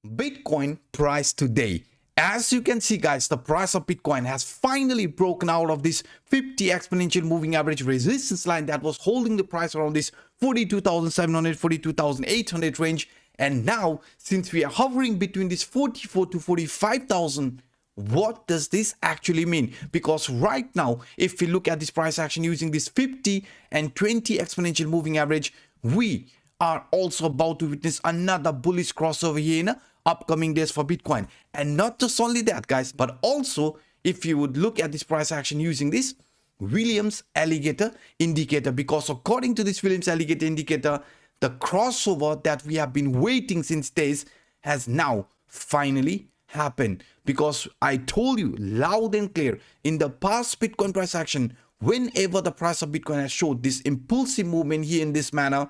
Bitcoin price today. As you can see, guys, the price of Bitcoin has finally broken out of this 50 exponential moving average resistance line that was holding the price around this 42,700, 42,800 range. And now, since we are hovering between this 44 to 45,000, what does this actually mean? Because right now, if we look at this price action using this 50 and 20 exponential moving average, we are also about to witness another bullish crossover here in upcoming days for Bitcoin. And not just only that, guys, but also if you would look at this price action using this Williams alligator indicator, because according to this Williams alligator indicator, the crossover that we have been waiting since days has now finally happened. Because I told you loud and clear in the past Bitcoin price action, whenever the price of Bitcoin has showed this impulsive movement here in this manner,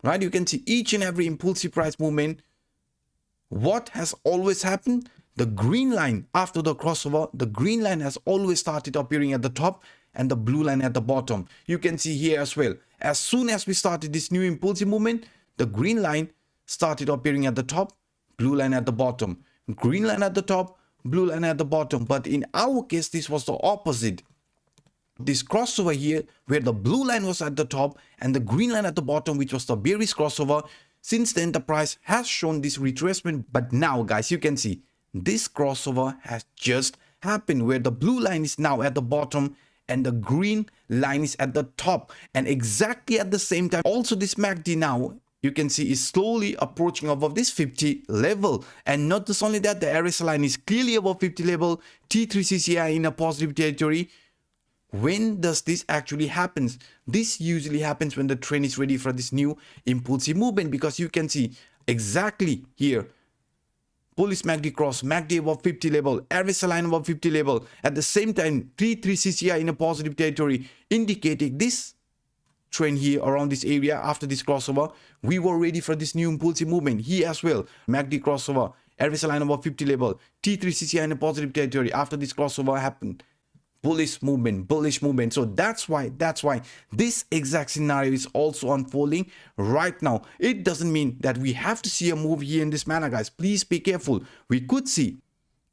right, you can see each and every impulsive price movement, what has always happened? The green line after the crossover, the green line has always started appearing at the top and the blue line at the bottom. You can see here as well. As soon as we started this new impulsive movement, the green line started appearing at the top, blue line at the bottom. Green line at the top, blue line at the bottom. But in our case, this was the opposite. This crossover here, where the blue line was at the top and the green line at the bottom, which was the bearish crossover. Since then, the price has shown this retracement. But now, guys, you can see this crossover has just happened, where the blue line is now at the bottom and the green line is at the top. And exactly at the same time, also this MACD now, you can see is slowly approaching above this 50 level. And not just only that, the RSI line is clearly above 50 level, T3CCI in a positive territory. When does this actually happen? This usually happens when the trend is ready for this new impulsive movement, because you can see exactly here, bullish MACD cross, MACD above 50 level, RSI line above 50 level. At the same time, T3CCI in a positive territory, indicating this trend here around this area. After this crossover, we were ready for this new impulsive movement here as well. MACD crossover, RSI line above 50 level, T3CCI in a positive territory. After this crossover happened, bullish movement. So that's why this exact scenario is also unfolding right now. It doesn't mean that we have to see a move here in this manner, guys. Please be careful. We could see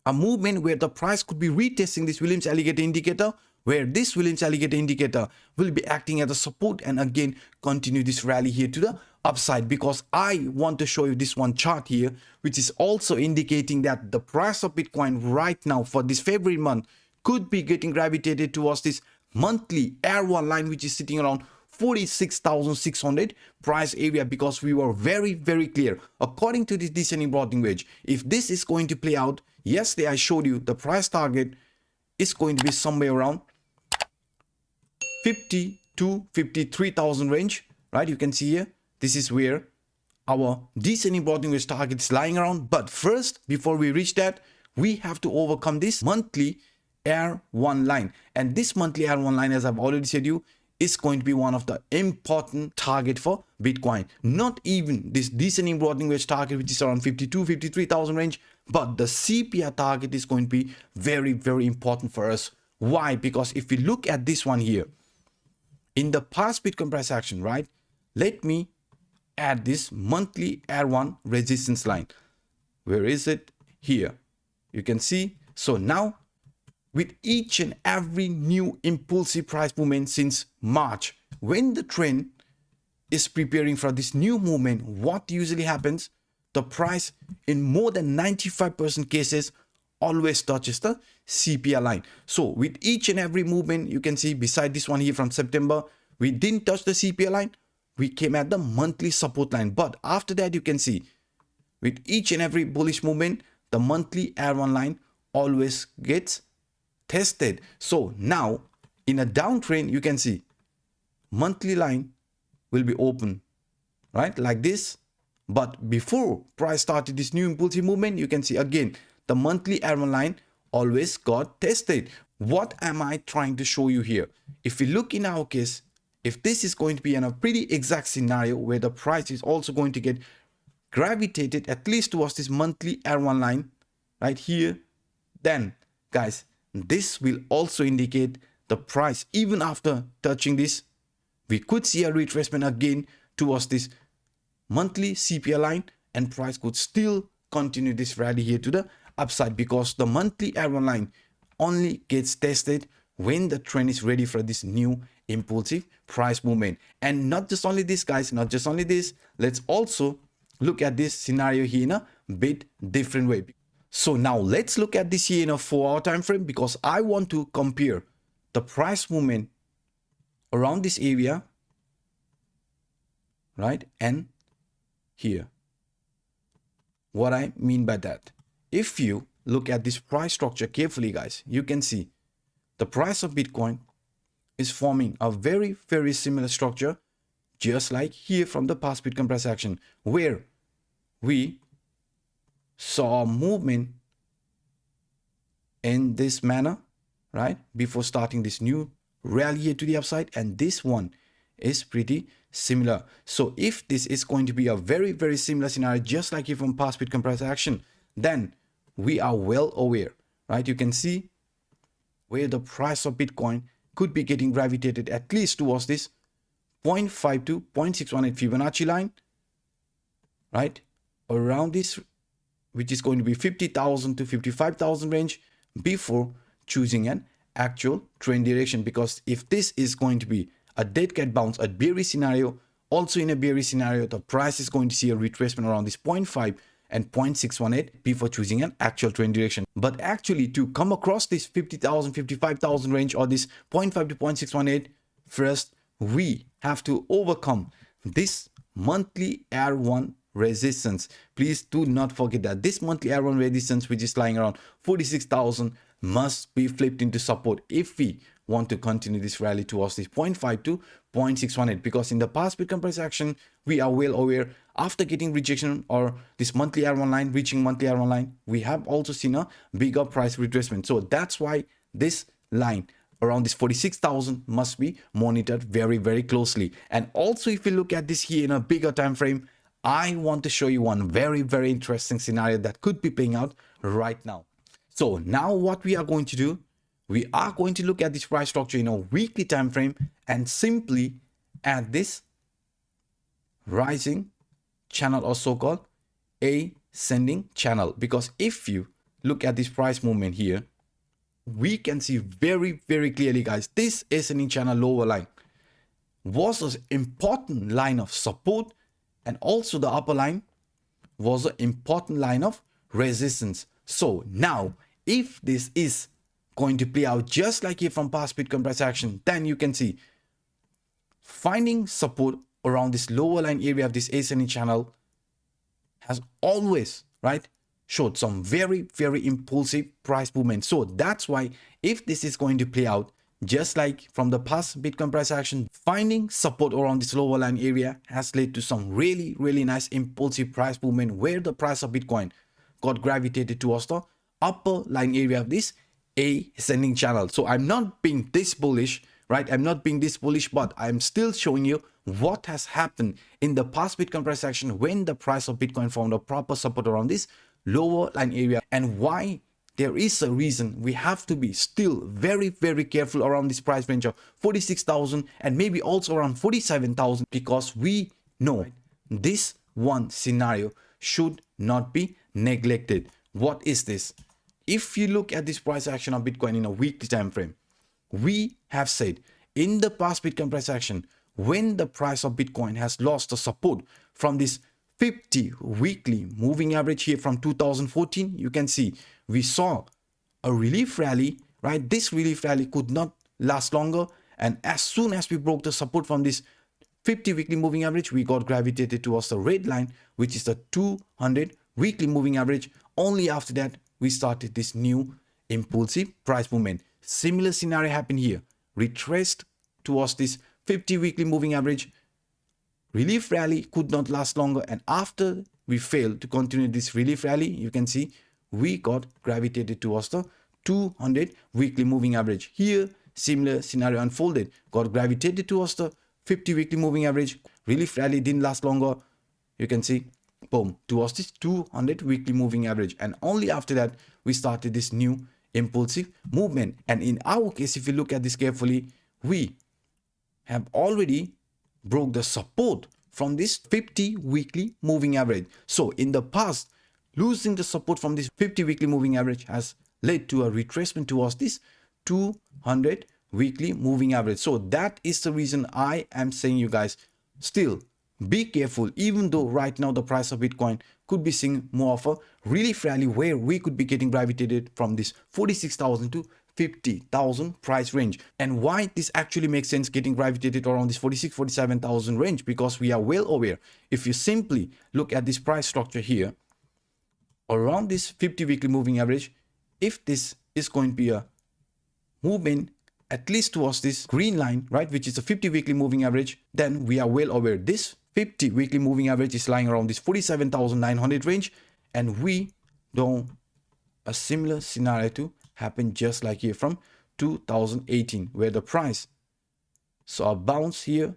a movement where the price could be retesting this Williams alligator indicator, where this Williams alligator indicator will be acting as a support and again continue this rally here to the upside. Because I want to show you this one chart here, which is also indicating that the price of Bitcoin right now for this February month could be getting gravitated towards this monthly R1 line, which is sitting around 46,600 price area. Because we were very clear, according to this descending broadening wedge, if this is going to play out, yesterday I showed you the price target is going to be somewhere around 50 to 53,000 range, right? You can see here, this is where our descending broadening wedge target is lying around. But first, before we reach that, we have to overcome this monthly R1 line. And this monthly R1 line, as I've already said you, is going to be one of the important target for Bitcoin. Not even this descending broadening wedge target, which is around 52, 53,000 range, but the CPR target is going to be very important for us. Why? Because if we look at this one here, in the past Bitcoin price action, right? Let me add this monthly R1 resistance line. Where is it? Here. You can see. So now, with each and every new impulsive price movement since March, when the trend is preparing for this new movement, what usually happens? The price in more than 95% cases always touches the CPR line. So with each and every movement, you can see beside this one here from September, we didn't touch the CPR line. We came at the monthly support line. But after that, you can see with each and every bullish movement, the monthly R1 line always gets tested. So now in a downtrend, you can see monthly line will be open, right, like this. But before price started this new impulsive movement, you can see again the monthly R1 line always got tested. What am I trying to show you here? If we look in our case, if this is going to be in a pretty exact scenario where the price is also going to get gravitated at least towards this monthly R1 line right here, then guys, this will also indicate the price, even after touching this, we could see a retracement again towards this monthly CPR line and price could still continue this rally here to the upside, because the monthly arrow line only gets tested when the trend is ready for this new impulsive price movement. And not just only this, guys, not just only this, let's also look at this scenario here in a bit different way. So now let's look at this here in a 4-hour time frame, because I want to compare the price movement around this area, right, and here. What I mean by that, if you look at this price structure carefully, guys, you can see the price of Bitcoin is forming a very, very similar structure, just like here from the past Bitcoin price action, where we saw a movement in this manner, right, before starting this new rally here to the upside, and this one is pretty similar. So if this is going to be a very, very similar scenario, just like here from past Bitcoin price action, then we are well aware, right? You can see where the price of Bitcoin could be getting gravitated at least towards this 0.52, 0.618 Fibonacci line, right, around this, which is going to be 50,000 to 55,000 range, before choosing an actual trend direction. Because if this is going to be a dead cat bounce, a bearish scenario, also in a bearish scenario, the price is going to see a retracement around this 0.5 and 0.618 before choosing an actual trend direction. But actually, to come across this 50,000, 55,000 range, or this 0.5 to 0.618, first we have to overcome this monthly R1 resistance. Please do not forget that this monthly R1 resistance, which is lying around 46,000, must be flipped into support if we want to continue this rally towards this 0.5 to 0.618. Because in the past Bitcoin price action, we are well aware, after getting rejection or this monthly R1 line, reaching monthly R1 line, we have also seen a bigger price retracement. So that's why this line around this 46,000 must be monitored very, very closely. And also, if you look at this here in a bigger time frame, I want to show you one very, very interesting scenario that could be playing out right now. So now what we are going to do, we are going to look at this price structure in a weekly time frame and simply add this rising channel, or so-called ascending channel. Because if you look at this price movement here, we can see very, very clearly, guys, this ascending channel lower line was an important line of support, and also the upper line was an important line of resistance. So now, if this is going to play out just like here from past Bitcoin price action, then you can see finding support around this lower line area of this ascending channel has always, right, showed some very, very impulsive price movement. So that's why if this is going to play out just like from the past Bitcoin price action, finding support around this lower line area has led to some really, really nice impulsive price movement, where the price of Bitcoin got gravitated towards the upper line area of this ascending channel. So I'm not being this bullish, right? I'm not being this bullish, but I'm still showing you what has happened in the past Bitcoin price action when the price of Bitcoin found a proper support around this lower line area, and why there is a reason we have to be still very, very careful around this price range of 46,000 and maybe also around 47,000, because we know this one scenario should not be neglected. What is this? If you look at this price action of Bitcoin in a weekly time frame, we have said in the past Bitcoin price action, when the price of Bitcoin has lost the support from this 50 weekly moving average here from 2014, you can see we saw a relief rally, right? This relief rally could not last longer, and as soon as we broke the support from this 50 weekly moving average, we got gravitated towards the red line, which is the 200 weekly moving average. Only after that we started this new impulsive price movement. Similar scenario happened here, retraced towards this 50 weekly moving average. Relief rally could not last longer, and after we failed to continue this relief rally, you can see we got gravitated towards the 200 weekly moving average. Here, similar scenario unfolded, got gravitated towards the 50 weekly moving average. Relief rally didn't last longer, you can see, boom, towards this 200 weekly moving average, and only after that we started this new impulsive movement. And in our case, if you look at this carefully, we have already broke the support from this 50 weekly moving average. So in the past, losing the support from this 50 weekly moving average has led to a retracement towards this 200 weekly moving average. So that is the reason I am saying you guys still be careful, even though right now the price of Bitcoin could be seeing more of a relief rally where we could be getting gravitated from this 46,000 to 50,000 price range. And why this actually makes sense getting gravitated around this 47,000 range, because we are well aware, if you simply look at this price structure here around this 50 weekly moving average, if this is going to be a movement at least towards this green line, right, which is a 50 weekly moving average, then we are well aware this 50 weekly moving average is lying around this 47,900 range, and we don't a similar scenario to happen just like here from 2018, where the price saw a bounce here,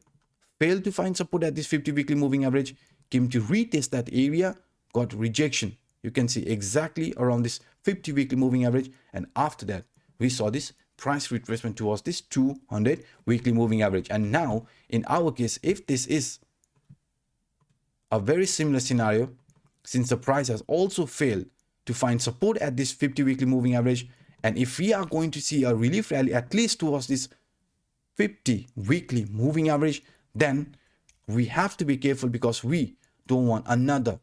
failed to find support at this 50 weekly moving average, came to retest that area, got rejection. You can see exactly around this 50 weekly moving average, and after that we saw this price retracement towards this 200 weekly moving average. And now in our case, if this is a very similar scenario, since the price has also failed to find support at this 50 weekly moving average, and if we are going to see a relief rally at least towards this 50 weekly moving average, then we have to be careful, because we don't want another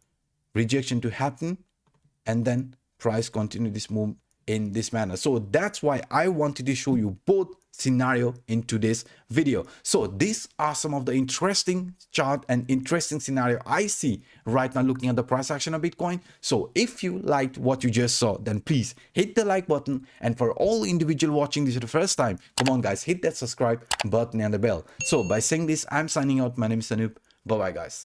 rejection to happen and then price continue this move in this manner. So that's why I wanted to show you both scenario in today's video. So these are some of the interesting chart and interesting scenario I see right now looking at the price action of Bitcoin. So if you liked what you just saw, then please hit the like button, and for all individual watching this for the first time, come on guys, hit that subscribe button and the bell. So by saying this, I'm signing out. My name is Anup. Bye bye guys.